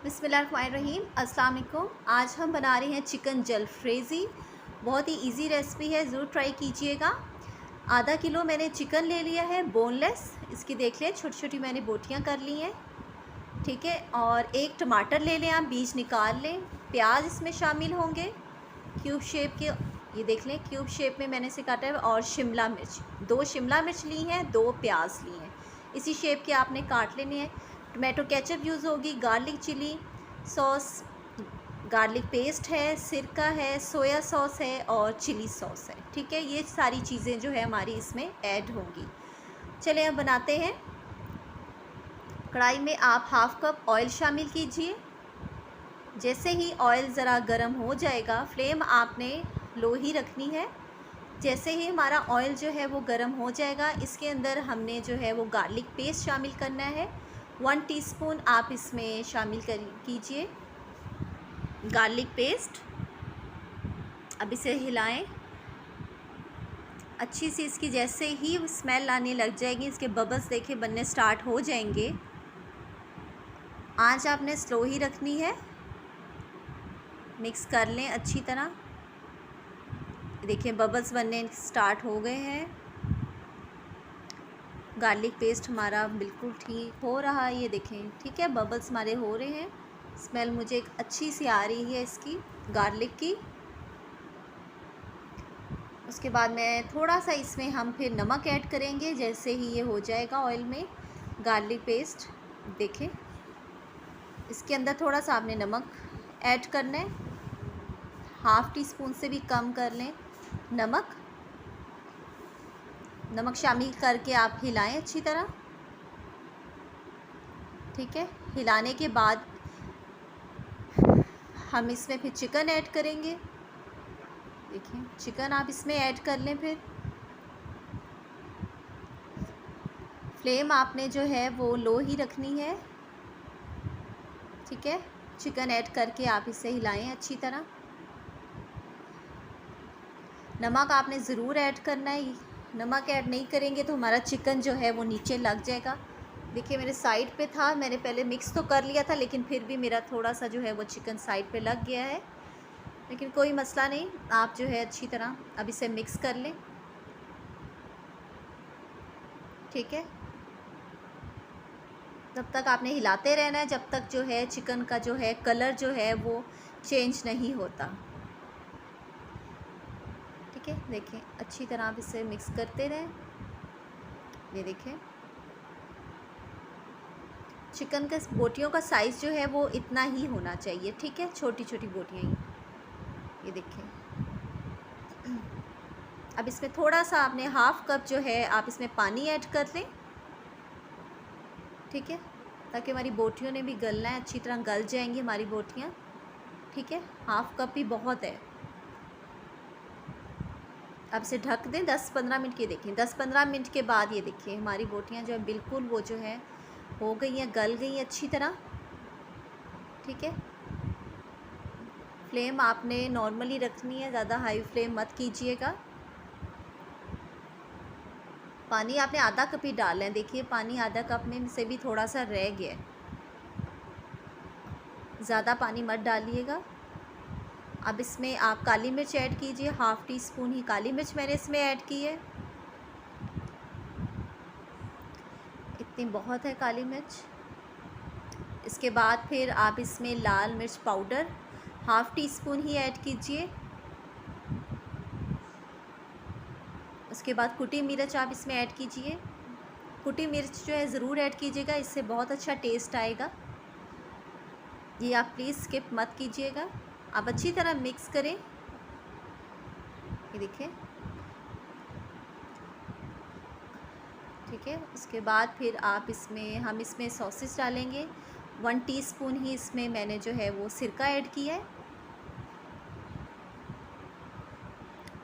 बिस्मिल्लाहिर्रहमानिर्रहीम। अस्सलाम वालेकुम। आज हम बना रहे हैं चिकन जलफ्रेज़ी। बहुत ही इजी रेसिपी है, ज़रूर ट्राई कीजिएगा। आधा किलो मैंने चिकन ले लिया है बोनलेस। इसकी देख लें, छोटी छोटी मैंने बोटियां कर ली हैं, ठीक है। और एक टमाटर ले लें, आप बीज निकाल लें। प्याज इसमें शामिल होंगे क्यूब शेप के, ये देख लें क्यूब शेप में मैंने इसे काटा है। और शिमला मिर्च, 2 शिमला मिर्च ली हैं, 2 प्याज ली हैं, इसी शेप के आपने काट लेने हैं। टमाटो केचप यूज़ होगी, garlic chili sauce, garlic paste है, सिरका है, सोया सॉस है और चिली सॉस है, ठीक है। ये सारी चीज़ें जो है हमारी इसमें ऐड होंगी। चलिए अब बनाते हैं। कढ़ाई में आप हाफ़ कप ऑयल शामिल कीजिए। जैसे ही ऑयल ज़रा गर्म हो जाएगा, फ्लेम आपने लो ही रखनी है। जैसे ही हमारा ऑयल जो है वो गर्म हो जाएगा, इसके अंदर हमने जो है वो गार्लिक पेस्ट शामिल करना है। 1 टीस्पून आप इसमें शामिल कीजिए गार्लिक पेस्ट। अब इसे हिलाएं अच्छी सी। इसकी जैसे ही स्मेल आने लग जाएगी, इसके बबल्स देखे बनने स्टार्ट हो जाएंगे। आंच आपने स्लो ही रखनी है। मिक्स कर लें अच्छी तरह। देखिए बबल्स बनने स्टार्ट हो गए हैं। गार्लिक पेस्ट हमारा बिल्कुल ठीक हो रहा है, ये देखें, ठीक है। बबल्स हमारे हो रहे हैं। स्मेल मुझे एक अच्छी सी आ रही है इसकी, गार्लिक की। उसके बाद मैं थोड़ा सा इसमें हम फिर नमक ऐड करेंगे जैसे ही ये हो जाएगा ऑयल में। गार्लिक पेस्ट देखें, इसके अंदर थोड़ा सा आपने नमक ऐड करना है। हाफ़ टी स्पून से भी कम कर लें नमक शामिल करके आप हिलाएं अच्छी तरह, ठीक है। हिलाने के बाद हम इसमें फिर चिकन ऐड करेंगे। देखिए चिकन आप इसमें ऐड कर लें। फिर फ्लेम आपने जो है वो लो ही रखनी है, ठीक है। चिकन ऐड करके आप इसे हिलाएं अच्छी तरह। नमक आपने ज़रूर ऐड करना है। नमक ऐड नहीं करेंगे तो हमारा चिकन जो है वो नीचे लग जाएगा। देखिए मेरे साइड पे था, मैंने पहले मिक्स तो कर लिया था, लेकिन फिर भी मेरा थोड़ा सा जो है वो चिकन साइड पे लग गया है, लेकिन कोई मसला नहीं। आप जो है अच्छी तरह अब इसे मिक्स कर लें, ठीक है। तब तक आपने हिलाते रहना है जब तक जो है चिकन का जो है कलर जो है वो चेंज नहीं होता, ठीक है। देखें अच्छी तरह आप इसे मिक्स करते रहें। ये देखें चिकन के बोटियों का साइज़ जो है वो इतना ही होना चाहिए, ठीक है, छोटी छोटी बोटियाँ ही। ये देखें अब इसमें थोड़ा सा आपने हाफ़ कप जो है आप इसमें पानी ऐड कर लें, ठीक है, ताकि हमारी बोटियों ने भी गलना है, अच्छी तरह गल जाएंगी हमारी बोटियाँ, ठीक है। हाफ़ कप ही बहुत है। अब इसे ढक दें 10-15 मिनट की। देखें 10-15 मिनट के बाद ये देखिए हमारी बोटियाँ जो है बिल्कुल वो जो है हो गई हैं, गल गई हैं अच्छी तरह, ठीक है। फ्लेम आपने नॉर्मली रखनी है, ज़्यादा हाई फ्लेम मत कीजिएगा। पानी आपने आधा कप ही डालना है। देखिए पानी आधा कप में से भी थोड़ा सा रह गया है, ज़्यादा पानी मत डालिएगा। अब इसमें आप काली मिर्च ऐड कीजिए, हाफ़ टी स्पून ही काली मिर्च मैंने इसमें ऐड की है, इतनी बहुत है काली मिर्च। इसके बाद फिर आप इसमें लाल मिर्च पाउडर हाफ़ टी स्पून ही ऐड कीजिए। उसके बाद कुटी मिर्च आप इसमें ऐड कीजिए। कुटी मिर्च जो है ज़रूर ऐड कीजिएगा, इससे बहुत अच्छा टेस्ट आएगा। ये आप प्लीज़ स्किप मत कीजिएगा। आप अच्छी तरह मिक्स करें। ये देखिए, ठीक है। उसके बाद फिर आप हम इसमें सॉसेस डालेंगे। 1 टीस्पून ही इसमें मैंने जो है वो सिरका ऐड किया है।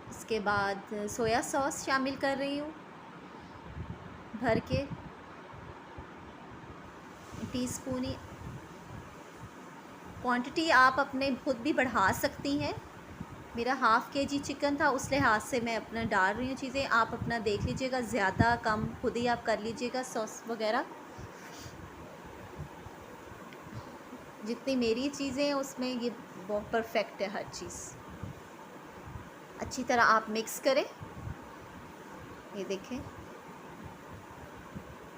इसके बाद सोया सॉस शामिल कर रही हूँ भर के, टीस्पून ही। क्वांटिटी आप अपने खुद भी बढ़ा सकती हैं। मेरा हाफ़ केजी चिकन था, उस लिहाज से मैं अपना डाल रही हूँ चीज़ें। आप अपना देख लीजिएगा, ज़्यादा कम खुद ही आप कर लीजिएगा सॉस वगैरह। जितनी मेरी चीज़ें हैं उसमें ये बहुत परफेक्ट है हर चीज़। अच्छी तरह आप मिक्स करें, ये देखें,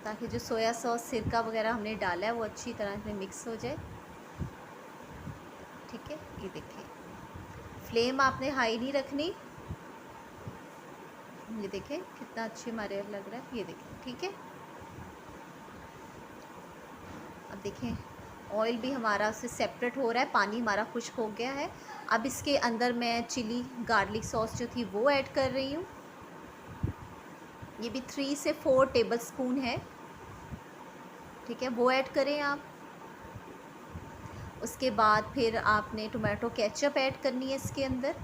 ताकि जो सोया सॉस सिरका वगैरह हमने डाला है वो अच्छी तरह से मिक्स हो जाए। ठीक है, ये देखिए, फ्लेम आपने हाई नहीं रखनी। ये देखें कितना अच्छे हमारे लग रहा है, ये देखें। ठीक है, अब देखें ऑयल भी हमारा उससे सेपरेट हो रहा है, पानी हमारा खुश्क हो गया है। अब इसके अंदर मैं चिली गार्लिक सॉस जो थी वो ऐड कर रही हूँ। ये भी 3 से 4 टेबल स्पून है। ठीक है, वो ऐड करें आप। उसके बाद फिर आपने टोमेटो केचप ऐड करनी है इसके अंदर,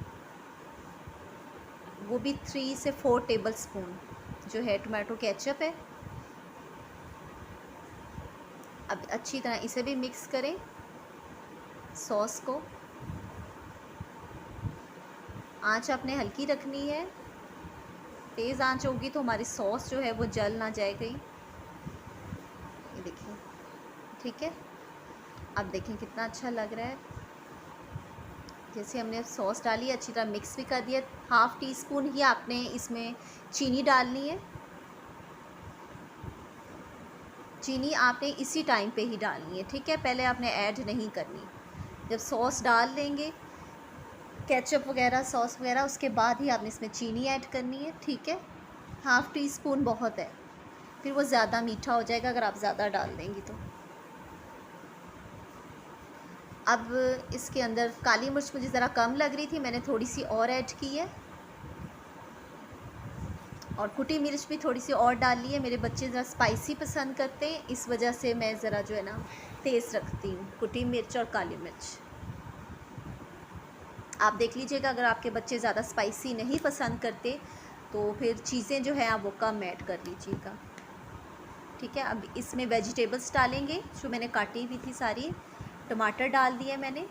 वो भी 3 से 4 टेबल स्पून जो है टोमेटो केचप है। अब अच्छी तरह इसे भी मिक्स करें सॉस को। आंच आपने हल्की रखनी है, तेज़ आंच होगी तो हमारी सॉस जो है वो जल ना जाएगी। ये देखिए, ठीक है, अब देखें कितना अच्छा लग रहा है। जैसे हमने सॉस डाली, अच्छी तरह मिक्स भी कर दिया। 1/2 टीस्पून ही आपने इसमें चीनी डालनी है। चीनी आपने इसी टाइम पे ही डालनी है, ठीक है, पहले आपने ऐड नहीं करनी। जब सॉस डाल लेंगे केचप वगैरह सॉस वगैरह, उसके बाद ही आपने इसमें चीनी ऐड करनी है। ठीक है, 1/2 टीस्पून बहुत है, फिर वो ज़्यादा मीठा हो जाएगा अगर आप ज़्यादा डाल देंगी तो। अब इसके अंदर काली मिर्च मुझे ज़रा कम लग रही थी, मैंने थोड़ी सी और ऐड की है, और कुटी मिर्च भी थोड़ी सी और डाल ली है। मेरे बच्चे ज़रा स्पाइसी पसंद करते हैं, इस वजह से मैं ज़रा जो है ना तेज़ रखती हूँ कुटी मिर्च और काली मिर्च। आप देख लीजिएगा, अगर आपके बच्चे ज़्यादा स्पाइसी नहीं पसंद करते तो फिर चीज़ें जो है आप वो कम ऐड कर लीजिएगा। ठीक है, अब इसमें वेजिटेबल्स डालेंगे जो मैंने काटी हुई थी सारी। टमाटर डाल दिए मैंने,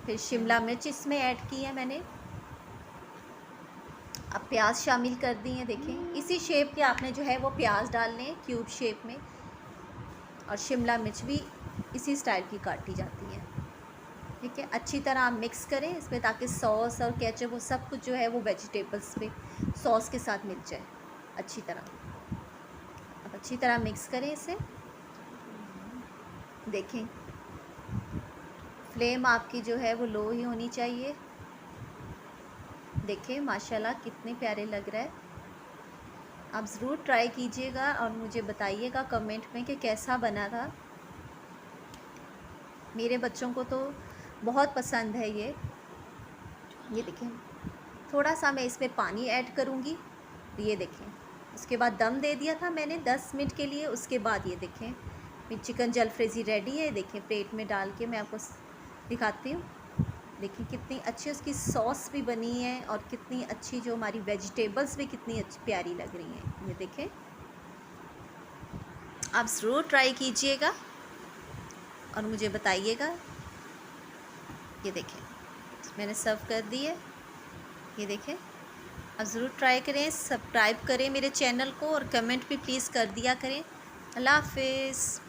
फिर शिमला मिर्च इसमें ऐड की है मैंने। अब प्याज शामिल कर दी हैं, देखें इसी शेप के आपने जो है वो प्याज डालने हैं क्यूब शेप में, और शिमला मिर्च भी इसी स्टाइल की काटी जाती है। ठीक है, अच्छी तरह आप मिक्स करें इसमें, ताकि सॉस और केचप वो सब कुछ जो है वो वेजिटेबल्स पे सॉस के साथ मिल जाए अच्छी तरह। अब अच्छी तरह मिक्स करें इसे। देखें फ्लेम आपकी जो है वो लो ही होनी चाहिए। देखें माशाल्लाह कितने प्यारे लग रहा है। आप ज़रूर ट्राई कीजिएगा और मुझे बताइएगा कमेंट में कि कैसा बना था। मेरे बच्चों को तो बहुत पसंद है ये देखें। थोड़ा सा मैं इसमें पानी ऐड करूँगी, ये देखें। उसके बाद दम दे दिया था मैंने 10 मिनट के लिए। उसके बाद ये देखें मेरी चिकन जलफ्रेज़ी रेडी है। देखें प्लेट में डाल के मैं आपको दिखाती हूँ। देखिए कितनी अच्छी उसकी सॉस भी बनी है, और कितनी अच्छी जो हमारी वेजिटेबल्स भी कितनी अच्छी प्यारी लग रही हैं। ये देखें, आप ज़रूर ट्राई कीजिएगा और मुझे बताइएगा। ये देखें मैंने सर्व कर दी है, ये देखें। आप ज़रूर ट्राई करें, सब्सक्राइब करें मेरे चैनल को, और कमेंट भी प्लीज़ कर दिया करें। अल्लाह हाफ़िज़।